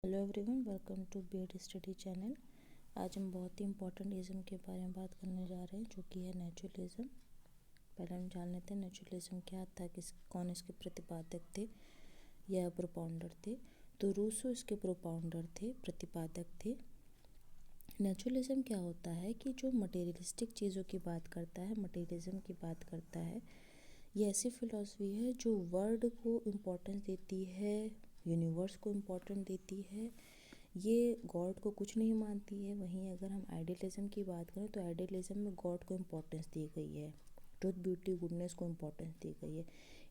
Hello everyone, welcome to BEd study channel. आज हम बहुत ही इम्पोर्टेंट इज़म के बारे में बात करने जा रहे हैं, जो कि है नेचुरलिज्म। पहले हम जान लेते हैं नेचुरलिज्म क्या था, कौन इसके प्रतिपादक थे या प्रोपाउंडर थे। तो रूसो इसके प्रोपाउंडर थे, प्रतिपादक थे। नेचुरलिज्म क्या होता है कि जो मटेरियलिस्टिक चीज़ों की बात करता है, मटेरियलिज्म की बात करता है। ये ऐसी फिलॉसफी है जो वर्ल्ड को इम्पोर्टेंस देती है, यूनिवर्स को इम्पोर्टेंस देती है। ये गॉड को कुछ नहीं मानती है। वहीं अगर हम आइडियलिज्म की बात करें तो आइडियलिज्म में गॉड को इम्पोर्टेंस दी गई है, ट्रुथ, ब्यूटी, गुडनेस को इम्पोर्टेंस दी गई है,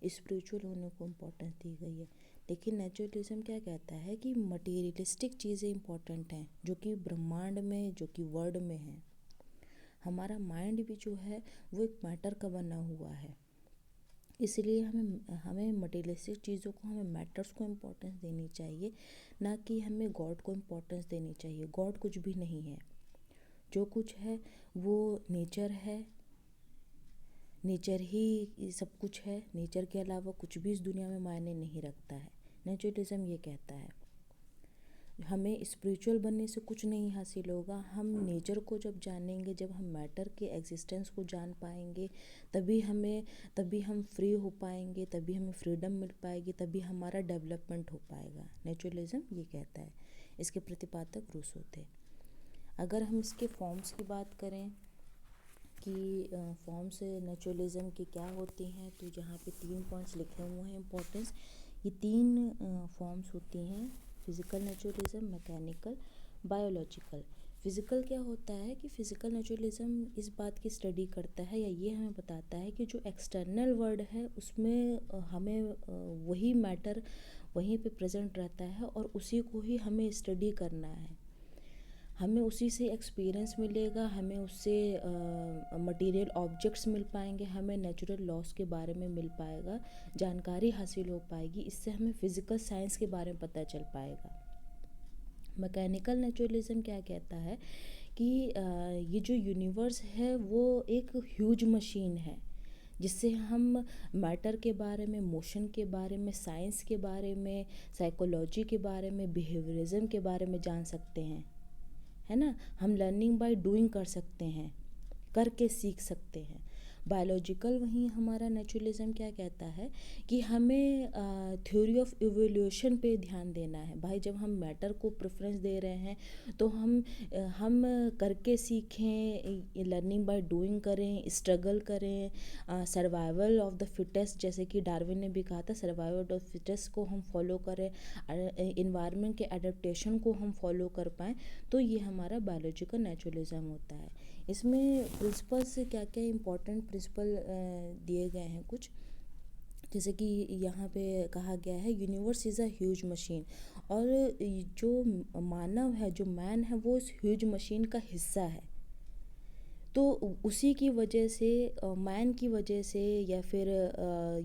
स्पिरिचुअल होने को इम्पोर्टेंस दी गई है। लेकिन नेचुरलिज्म क्या कहता है कि मटेरियलिस्टिक चीज़ें इम्पोर्टेंट हैं, जो कि ब्रह्मांड में, जो कि वर्ल्ड में है। हमारा माइंड भी जो है वो एक मैटर का बना हुआ है। इसलिए हमें मटेरियलिस्टिक चीज़ों को, हमें मैटर्स को इम्पोर्टेंस देनी चाहिए, ना कि हमें गॉड को इम्पोर्टेंस देनी चाहिए। गॉड कुछ भी नहीं है। जो कुछ है वो नेचर है। नेचर ही सब कुछ है। नेचर के अलावा कुछ भी इस दुनिया में मायने नहीं रखता है। नेचुरलिज्म ये कहता है हमें स्पिरिचुअल बनने से कुछ नहीं हासिल होगा। हम नेचर को जब जानेंगे, जब हम मैटर के एग्जिस्टेंस को जान पाएंगे, तभी हम फ्री हो पाएंगे, तभी हमें फ्रीडम मिल पाएगी, तभी हमारा डेवलपमेंट हो पाएगा। नेचुरलिज्म ये कहता है। इसके प्रतिपादक रूसो थे। अगर हम इसके फॉर्म्स की बात करें कि फॉर्म्स नेचुरलिज्म की क्या होती हैं, तो यहाँ पे 3 पॉइंट्स लिखे हुए हैं इम्पोर्टेंस। ये 3 फॉर्म्स होती हैं: physical naturalism, mechanical, biological. Physical क्या होता है कि फ़िज़िकल नेचुरलिज्म इस बात की स्टडी करता है, या ये हमें बताता है कि जो एक्सटर्नल वर्ल्ड है उसमें हमें वही मैटर वहीं पे प्रेजेंट रहता है और उसी को ही हमें स्टडी करना है। हमें उसी से एक्सपीरियंस मिलेगा, हमें उससे मटेरियल ऑब्जेक्ट्स मिल पाएंगे, हमें नेचुरल लॉस के बारे में मिल पाएगा, जानकारी हासिल हो पाएगी। इससे हमें फ़िज़िकल साइंस के बारे में पता चल पाएगा। मैकेनिकल नेचुरलिज्म क्या कहता है कि ये जो यूनिवर्स है वो एक ह्यूज मशीन है, जिससे हम मैटर के बारे में, मोशन के बारे में, साइंस के बारे में, साइकोलॉजी के बारे में, बिहेवियरिज्म के बारे में जान सकते हैं, है ना। हम लर्निंग बाय डूइंग कर सकते हैं, करके सीख सकते हैं। बायोलॉजिकल, वहीं हमारा नेचुरलिज्म क्या कहता है कि हमें थ्योरी ऑफ इवोल्यूशन पे ध्यान देना है। भाई, जब हम मैटर को प्रेफरेंस दे रहे हैं तो हम करके सीखें, लर्निंग बाय डूइंग करें, स्ट्रगल करें, सर्वाइवल ऑफ द फिटेस्ट, जैसे कि डार्विन ने भी कहा था, सर्वाइवल ऑफ द फिटेस्ट को हम फॉलो करें, इन्वायरमेंट के एडेप्टेशन को हम फॉलो कर पाएँ। तो ये हमारा बायोलॉजिकल नेचुरलिज्म होता है। इसमें प्रिंसिपल्स क्या क्या इंपॉर्टेंट प्रिंसिपल दिए गए हैं कुछ, जैसे कि यहाँ पे कहा गया है universe is a huge machine, और जो मानव है, जो मैन है, वो इस ह्यूज मशीन का हिस्सा है। तो उसी की वजह से, मैन की वजह से, या फिर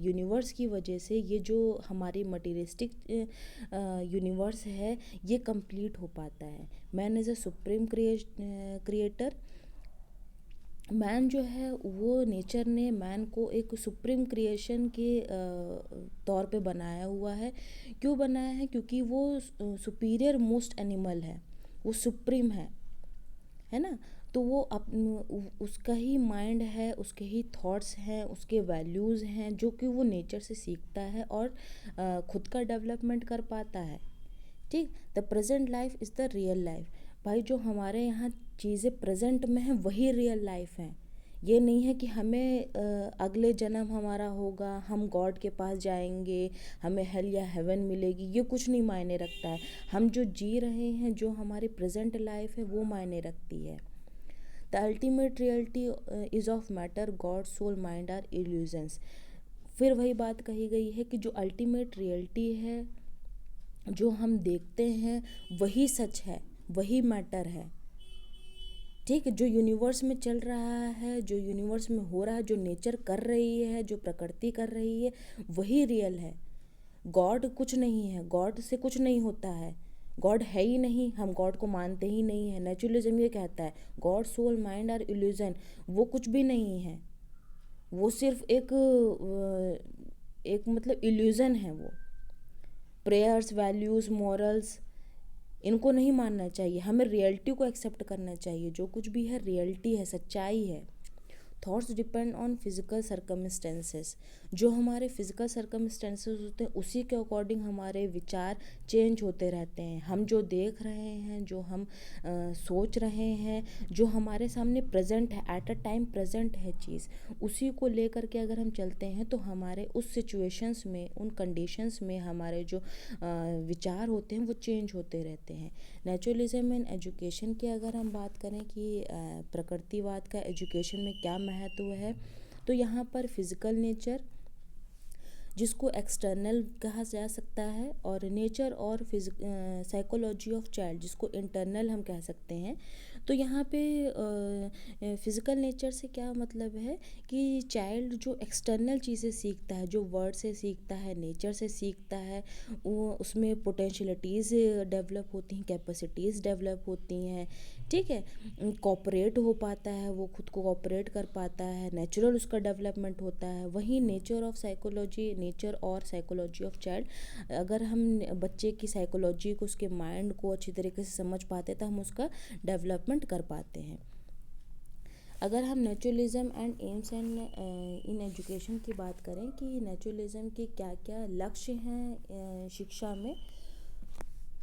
यूनिवर्स की वजह से, ये जो हमारी मटेरियलिस्टिक यूनिवर्स है ये कंप्लीट हो पाता है। Man is a supreme creator. Man जो है वो, नेचर ने मैन को एक सुप्रीम क्रिएशन के तौर पे बनाया हुआ है। क्यों बनाया है? क्योंकि वो सुपीरियर मोस्ट एनिमल है, वो सुप्रीम है ना। तो वो उसका ही माइंड है, उसके ही थॉट्स हैं, उसके वैल्यूज़ हैं, जो कि वो नेचर से सीखता है और खुद का डेवलपमेंट कर पाता है। ठीक। The present life is the real life. भाई, जो हमारे यहाँ चीज़ें प्रेजेंट में हैं वही रियल लाइफ हैं। ये नहीं है कि हमें अगले जन्म हमारा होगा, हम गॉड के पास जाएंगे, हमें हेल या हेवन मिलेगी, ये कुछ नहीं मायने रखता है। हम जो जी रहे हैं, जो हमारी प्रेजेंट लाइफ है, वो मायने रखती है। The ultimate reality is of matter, God, soul, mind are illusions. फिर वही बात कही गई है कि जो अल्टीमेट रियलिटी है, जो हम देखते हैं, वही सच है, वही मैटर है। ठीक है। जो यूनिवर्स में चल रहा है, जो यूनिवर्स में हो रहा है, जो नेचर कर रही है, जो प्रकृति कर रही है, वही रियल है। गॉड कुछ नहीं है, गॉड से कुछ नहीं होता है, गॉड है ही नहीं, हम गॉड को मानते ही नहीं है। नेचुरलिज्म ये कहता है God, soul, mind are illusion. वो कुछ भी नहीं है, वो सिर्फ एक मतलब इल्यूजन है। वो प्रेयर्स, वैल्यूज़, मॉरल्स, इनको नहीं मानना चाहिए, हमें रियलिटी को एक्सेप्ट करना चाहिए, जो कुछ भी है रियलिटी है, सच्चाई है। Thoughts depend on physical circumstances, जो हमारे फिजिकल सर्कमस्टेंसेस होते हैं उसी के अकॉर्डिंग हमारे विचार चेंज होते रहते हैं। हम जो देख रहे हैं, जो हम सोच रहे हैं, जो हमारे सामने प्रेजेंट है, एट अ टाइम प्रेजेंट है चीज़, उसी को लेकर के अगर हम चलते हैं तो हमारे उस सिचुएशंस में, उन कंडीशंस में हमारे जो विचार होते हैं वो चेंज होते रहते हैं। नेचुरलिज्म इन एजुकेशन की अगर हम बात करें कि प्रकृतिवाद का एजुकेशन में क्या महत्व है, तो यहाँ पर फिज़िकल नेचर, जिसको एक्सटर्नल कहा जा सकता है, और नेचर और साइकोलॉजी ऑफ चाइल्ड, जिसको इंटरनल हम कह सकते हैं। तो यहाँ पे फिज़िकल नेचर से क्या मतलब है कि चाइल्ड जो एक्सटर्नल चीज़ें सीखता है, जो वर्ड से सीखता है, नेचर से सीखता है, वो उसमें पोटेंशियलिटीज़ डेवलप होती हैं, कैपेसिटीज़ डेवलप होती हैं, ठीक है। कोऑपरेट हो पाता है, वो खुद को कोऑपरेट कर पाता है, नेचुरल उसका डेवलपमेंट होता है। वहीं नेचर और साइकोलॉजी ऑफ चाइल्ड, अगर हम बच्चे की साइकोलॉजी को, उसके माइंड को अच्छी तरीके से समझ पाते तो हम उसका डेवलपमेंट कर पाते हैं। अगर हम naturalism and AIIMS and in education की बात करें कि नेचुरलिज्म के क्या क्या लक्ष्य हैं शिक्षा में,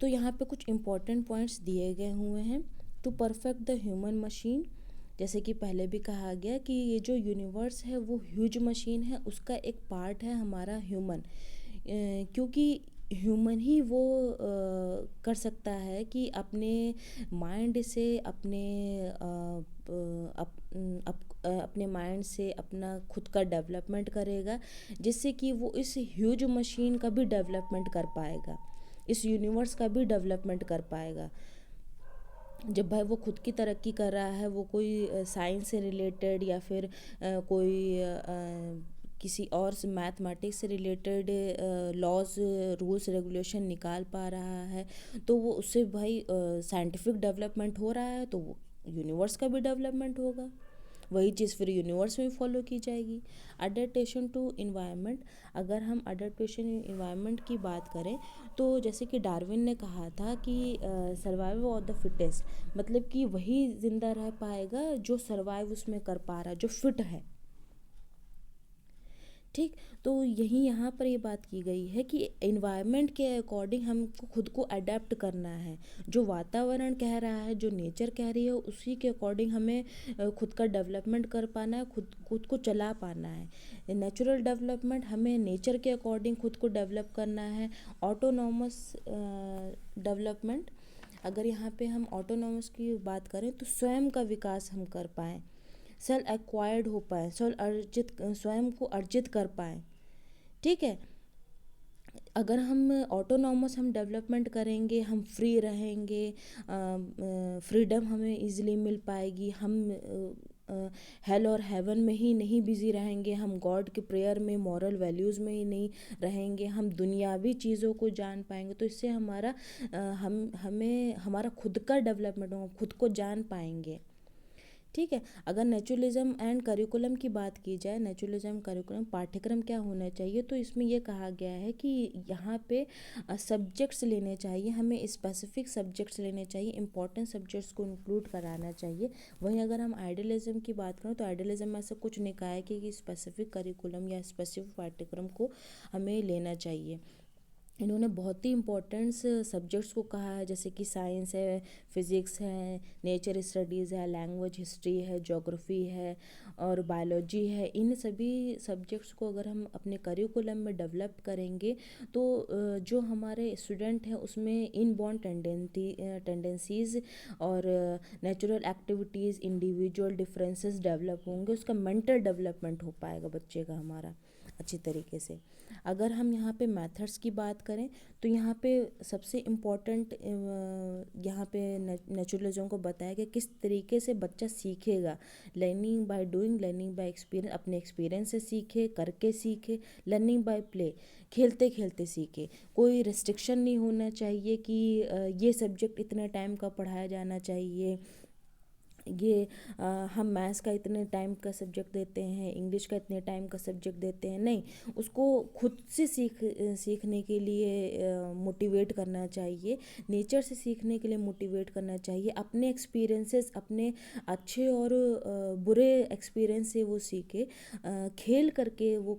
तो यहाँ पे कुछ इम्पोर्टेंट पॉइंट्स दिए गए हुए हैं। To perfect the human machine, जैसे कि पहले भी कहा गया कि ये जो यूनिवर्स है वो ह्यूज मशीन है, उसका एक पार्ट है हमारा ह्यूमन, क्योंकि ह्यूमन ही वो कर सकता है कि अपने माइंड से, अपने माइंड से अपना खुद का डेवलपमेंट करेगा, जिससे कि वो इस ह्यूज मशीन का भी डेवलपमेंट कर पाएगा, इस यूनिवर्स का भी डेवलपमेंट कर पाएगा। जब भाई वो खुद की तरक्की कर रहा है, वो कोई साइंस से रिलेटेड या फिर कोई किसी और से मैथमेटिक्स से रिलेटेड लॉज, रूल्स रेगुलेशन निकाल पा रहा है, तो वो उससे भाई साइंटिफिक डेवलपमेंट हो रहा है, तो वो यूनिवर्स का भी डेवलपमेंट होगा, वही चीज़ फिर यूनिवर्स में फॉलो की जाएगी। अडेप्टेशन टू इन्वायरमेंट, अगर हम अडेप्टेशन इन्वायरमेंट की बात करें तो जैसे कि डार्विन ने कहा था कि सर्वाइवल ऑफ द फिटेस्ट, मतलब कि वही ज़िंदा रह पाएगा जो सर्वाइव उसमें कर पा रहा है, जो फिट है, ठीक। तो यही यहाँ पर ये बात की गई है कि इन्वायरमेंट के अकॉर्डिंग हमको खुद को अडेप्ट करना है, जो वातावरण कह रहा है, जो नेचर कह रही है, उसी के अकॉर्डिंग हमें खुद का डेवलपमेंट कर पाना है, खुद खुद को चला पाना है। नेचुरल डेवलपमेंट, हमें नेचर के अकॉर्डिंग खुद को डेवलप करना है। ऑटोनॉमस डेवलपमेंट, अगर यहाँ पे हम ऑटोनॉमस की बात करें तो स्वयं का विकास हम कर पाएँ, सेल्फ एक्वायर्ड हो पाए, स्वयं को अर्जित कर पाए, ठीक है। अगर हम ऑटोनॉमस हम डेवलपमेंट करेंगे, हम फ्री रहेंगे, फ्रीडम हमें इजीली मिल पाएगी, हम हेल और हेवन में ही नहीं बिजी रहेंगे, हम गॉड के प्रेयर में, मॉरल वैल्यूज़ में ही नहीं रहेंगे, हम दुनियावी चीज़ों को जान पाएंगे, तो इससे हमारा हमें हमारा खुद का डेवलपमेंट होगा, खुद को जान पाएंगे, ठीक है। अगर नेचुरलिज्म एंड करिकुलम की बात की जाए, नेचुरलिज्म करिकुलम पाठ्यक्रम क्या होना चाहिए, तो इसमें यह कहा गया है कि यहाँ पे सब्जेक्ट्स लेने चाहिए, हमें स्पेसिफिक सब्जेक्ट्स लेने चाहिए, इंपॉर्टेंट सब्जेक्ट्स को इंक्लूड कराना चाहिए। वहीं अगर हम आइडियलिज्म की बात करें तो आइडियलिज्म में ऐसा कुछ नहीं कहा है कि स्पेसिफिक करिकुलम या स्पेसिफिक पाठ्यक्रम को हमें लेना चाहिए। इन्होंने बहुत ही इम्पोर्टेंट्स सब्जेक्ट्स को कहा है, जैसे कि साइंस है, फिज़िक्स है, नेचर स्टडीज़ है, लैंग्वेज हिस्ट्री है, ज्योग्राफी है और बायोलॉजी है। इन सभी सब्जेक्ट्स को अगर हम अपने करिकुलम में डेवलप करेंगे तो जो हमारे स्टूडेंट हैं उसमें इनबॉर्न टेंडेंसीज़ और natural activities, individual differences develop होंगे, उसका मेंटल डेवलपमेंट हो पाएगा बच्चे का हमारा अच्छी तरीके से। अगर हम यहाँ पे मेथड्स की बात करें तो यहाँ पे सबसे इम्पॉर्टेंट यहाँ पे नेचुरलिज्म को बताया गया किस तरीके से बच्चा सीखेगा। Learning by doing, learning by experience, अपने एक्सपीरियंस से सीखे, करके सीखे। लर्निंग बाय प्ले, खेलते खेलते सीखे। कोई रिस्ट्रिक्शन नहीं होना चाहिए कि ये सब्जेक्ट इतने टाइम का पढ़ाया जाना चाहिए, ये हम मैथ्स का इतने टाइम का सब्जेक्ट देते हैं, इंग्लिश का इतने टाइम का सब्जेक्ट देते हैं, नहीं, उसको खुद से सीखने के लिए मोटिवेट करना चाहिए, नेचर से सीखने के लिए मोटिवेट करना चाहिए। अपने एक्सपीरियंसेस, अपने अच्छे और बुरे एक्सपीरियंस से वो सीखे, खेल करके वो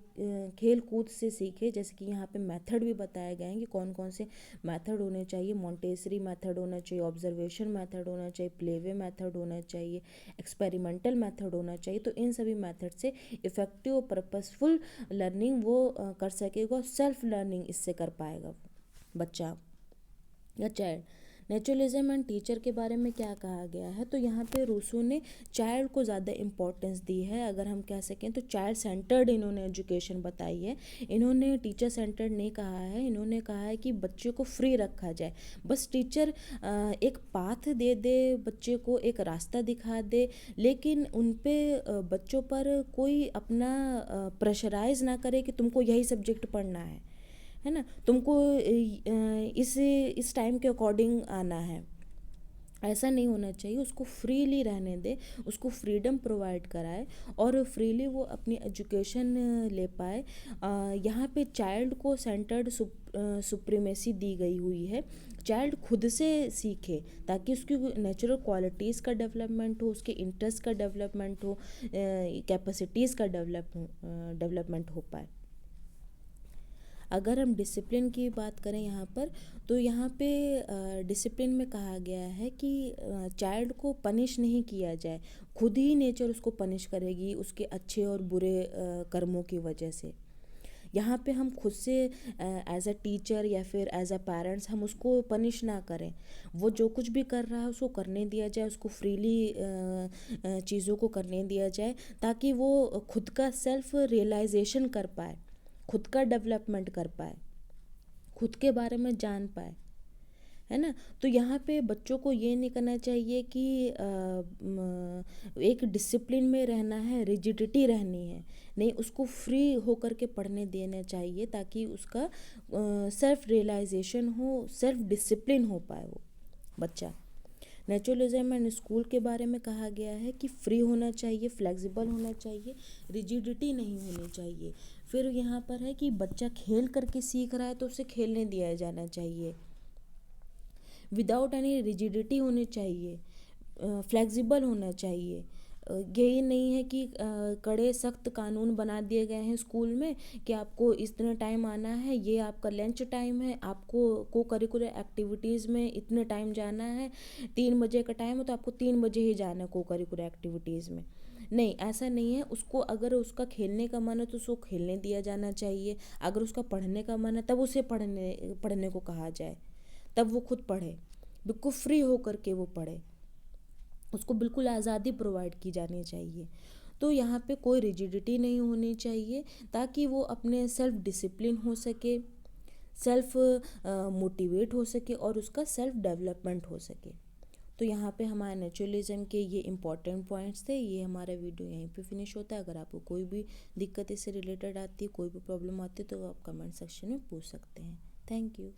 खेल कूद से सीखे। जैसे कि यहाँ पे मेथड भी बताए गए हैं कि कौन कौन से मेथड होने चाहिए। मॉन्टेसरी मेथड होना चाहिए, ऑब्जर्वेशन मेथड होना चाहिए, प्लेवे मेथड होना चाहिए, एक्सपेरिमेंटल मेथड होना चाहिए। तो इन सभी मेथड से इफ़ेक्टिव और पर्पसफुल लर्निंग वो कर सकेगा, सेल्फ लर्निंग इससे कर पाएगा बच्चा या चाइल्ड। नेचुरलिज्म एंड टीचर के बारे में क्या कहा गया है, तो यहाँ पे रूसो ने चाइल्ड को ज़्यादा इम्पोर्टेंस दी है। अगर हम कह सकें तो चाइल्ड सेंटर्ड इन्होंने एजुकेशन बताई है। इन्होंने टीचर सेंटर्ड नहीं कहा है, इन्होंने कहा है कि बच्चे को फ्री रखा जाए। बस टीचर एक पाथ दे दे, बच्चे को एक रास्ता दिखा दे, लेकिन उन पे बच्चों पर कोई अपना प्रेशराइज ना करे कि तुमको यही सब्जेक्ट पढ़ना है ना, तुमको इस टाइम के अकॉर्डिंग आना है, ऐसा नहीं होना चाहिए। उसको फ्रीली रहने दे, उसको फ्रीडम प्रोवाइड कराए और फ्रीली वो अपनी एजुकेशन ले पाए। यहाँ पे चाइल्ड को सेंटर्ड सुप्रीमेसी दी गई हुई है। चाइल्ड खुद से सीखे ताकि उसकी नेचुरल क्वालिटीज़ का डेवलपमेंट हो, उसके इंटरेस्ट का डेवलपमेंट हो, कैपेसिटीज़ का डेवलपमेंट हो पाए। अगर हम डिसिप्लिन की बात करें यहाँ पर, तो यहाँ पे डिसिप्लिन में कहा गया है कि चाइल्ड को पनिश नहीं किया जाए, खुद ही नेचर उसको पनिश करेगी उसके अच्छे और बुरे कर्मों की वजह से। यहाँ पे हम खुद से एज अ टीचर या फिर एज अ पेरेंट्स हम उसको पनिश ना करें। वो जो कुछ भी कर रहा है उसको करने दिया जाए, उसको फ्रीली चीज़ों को करने दिया जाए, ताकि वो खुद का सेल्फ रियलाइजेशन कर पाए, खुद का डेवलपमेंट कर पाए, खुद के बारे में जान पाए, है ना। तो यहाँ पे बच्चों को ये नहीं करना चाहिए कि एक डिसिप्लिन में रहना है, रिजिडिटी रहनी है, नहीं, उसको फ्री होकर के पढ़ने देना चाहिए ताकि उसका सेल्फ रियलाइजेशन हो, सेल्फ डिसिप्लिन हो पाए वो बच्चा। नेचुरलिज्म एंड स्कूल के बारे में कहा गया है कि फ्री होना चाहिए, फ्लेक्सिबल होना चाहिए, रिजिडिटी नहीं होनी चाहिए। फिर यहाँ पर है कि बच्चा खेल करके सीख रहा है तो उसे खेलने दिया जाना चाहिए, विदाउट एनी रिजिडिटी होनी चाहिए, फ्लेक्सिबल होना चाहिए। यही नहीं है कि कड़े सख्त कानून बना दिए गए हैं स्कूल में कि आपको इतने टाइम आना है, ये आपका लंच टाइम है, आपको को करिकुलर एक्टिविटीज़ में इतने टाइम जाना है, 3 बजे का टाइम है तो आपको 3 बजे ही जाना है को करिकुलर एक्टिविटीज़ में। नहीं, ऐसा नहीं है। उसको अगर उसका खेलने का मन है तो उसको खेलने दिया जाना चाहिए, अगर उसका पढ़ने का मन है तब उसे पढ़ने को कहा जाए, तब वो खुद पढ़े, बिल्कुल फ्री होकर के वो पढ़े, उसको बिल्कुल आज़ादी प्रोवाइड की जानी चाहिए। तो यहाँ पे कोई रिजिडिटी नहीं होनी चाहिए ताकि वो अपने सेल्फ डिसिप्लिन हो सके, सेल्फ मोटिवेट हो सके और उसका सेल्फ डेवलपमेंट हो सके। तो यहाँ पे हमारे नेचुरलिज्म के ये इंपॉर्टेंट पॉइंट्स थे। ये हमारा वीडियो यहीं पे फिनिश होता है। अगर आपको कोई भी दिक्कत इससे रिलेटेड आती है, कोई भी प्रॉब्लम आती है, तो आप कमेंट सेक्शन में पूछ सकते हैं। Thank you.